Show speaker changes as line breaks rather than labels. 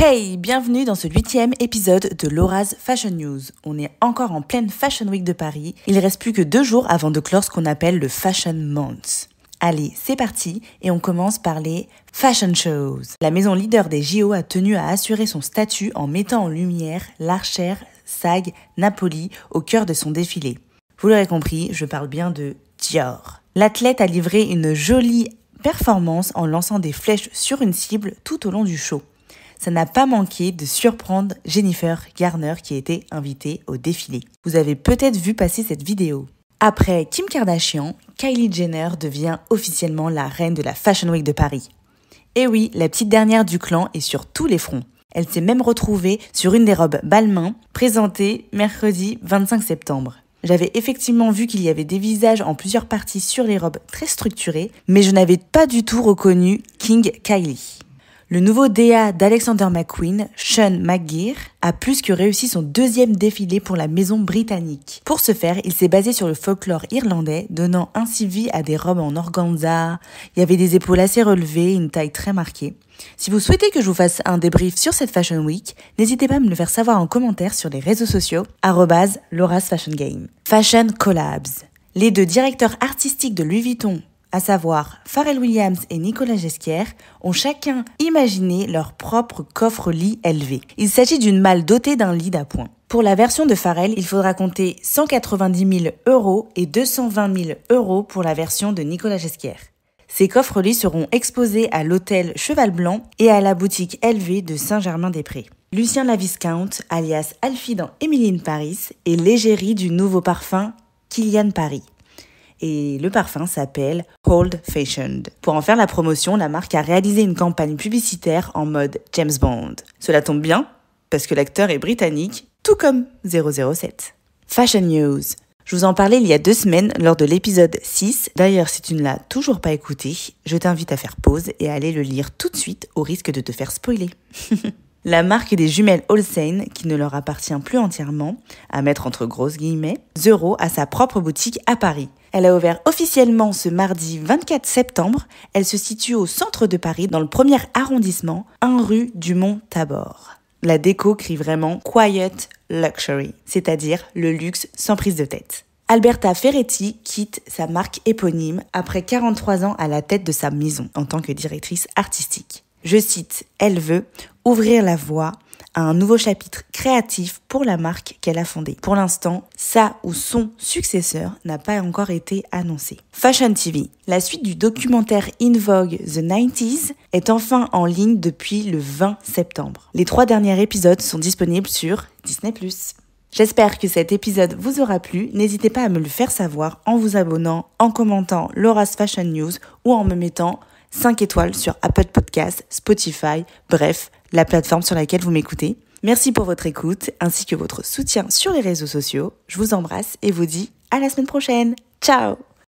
Hey, bienvenue dans ce 8e épisode de Laura's Fashion News. On est encore en pleine Fashion Week de Paris. Il reste plus que 2 jours avant de clore ce qu'on appelle le Fashion Month. Allez, c'est parti et on commence par les Fashion Shows. La maison leader des JO a tenu à assurer son statut en mettant en lumière l'Archer Sag Napoli au cœur de son défilé. Vous l'aurez compris, je parle bien de Dior. L'athlète a livré une jolie performance en lançant des flèches sur une cible tout au long du show. Ça n'a pas manqué de surprendre Jennifer Garner qui était invitée au défilé. Vous avez peut-être vu passer cette vidéo. Après Kim Kardashian, Kylie Jenner devient officiellement la reine de la Fashion Week de Paris. Et oui, la petite dernière du clan est sur tous les fronts. Elle s'est même retrouvée sur une des robes Balmain, présentée mercredi 25 septembre. J'avais effectivement vu qu'il y avait des visages en plusieurs parties sur les robes très structurées, mais je n'avais pas du tout reconnu King Kylie. Le nouveau DA d'Alexander McQueen, Sean McGear, a plus que réussi son 2e défilé pour la maison britannique. Pour ce faire, il s'est basé sur le folklore irlandais, donnant ainsi vie à des robes en organza. Il y avait des épaules assez relevées, une taille très marquée. Si vous souhaitez que je vous fasse un débrief sur cette Fashion Week, n'hésitez pas à me le faire savoir en commentaire sur les réseaux sociaux, @Laura's Fashion Game. Fashion Collabs. Les 2 directeurs artistiques de Louis Vuitton, à savoir Pharrell Williams et Nicolas Ghesquière, ont chacun imaginé leur propre coffre-lit élevé. Il s'agit d'une malle dotée d'un lit d'appoint. Pour la version de Pharrell, il faudra compter 190 000 € et 220 000 € pour la version de Nicolas Ghesquière. Ces coffres-lits seront exposés à l'hôtel Cheval Blanc et à la boutique LV de Saint-Germain-des-Prés. Lucien Laviscount, alias Alfie dans Emily in Paris, est l'égérie du nouveau parfum Kilian Paris. Et le parfum s'appelle Old Fashioned. Pour en faire la promotion, la marque a réalisé une campagne publicitaire en mode James Bond. Cela tombe bien, parce que l'acteur est britannique, tout comme 007. Fashion News. Je vous en parlais il y a 2 semaines lors de l'épisode 6. D'ailleurs, si tu ne l'as toujours pas écouté, je t'invite à faire pause et à aller le lire tout de suite au risque de te faire spoiler. La marque des jumelles Olsen, qui ne leur appartient plus entièrement, à mettre entre grosses guillemets, Zero a sa propre boutique à Paris. Elle a ouvert officiellement ce mardi 24 septembre. Elle se situe au centre de Paris, dans le 1er arrondissement, 1 rue du Mont-Tabor. La déco crie vraiment Quiet Luxury, c'est-à-dire le luxe sans prise de tête. Alberta Ferretti quitte sa marque éponyme après 43 ans à la tête de sa maison en tant que directrice artistique. Je cite, elle veut ouvrir la voie à un nouveau chapitre créatif pour la marque qu'elle a fondée. Pour l'instant, sa ou son successeur n'a pas encore été annoncé. Fashion TV. La suite du documentaire In Vogue The 90s est enfin en ligne depuis le 20 septembre. Les 3 derniers épisodes sont disponibles sur Disney+. J'espère que cet épisode vous aura plu. N'hésitez pas à me le faire savoir en vous abonnant, en commentant Laura's Fashion News ou en me mettant 5 étoiles sur Apple Podcasts, Spotify, bref, la plateforme sur laquelle vous m'écoutez. Merci pour votre écoute ainsi que votre soutien sur les réseaux sociaux. Je vous embrasse et vous dis à la semaine prochaine. Ciao!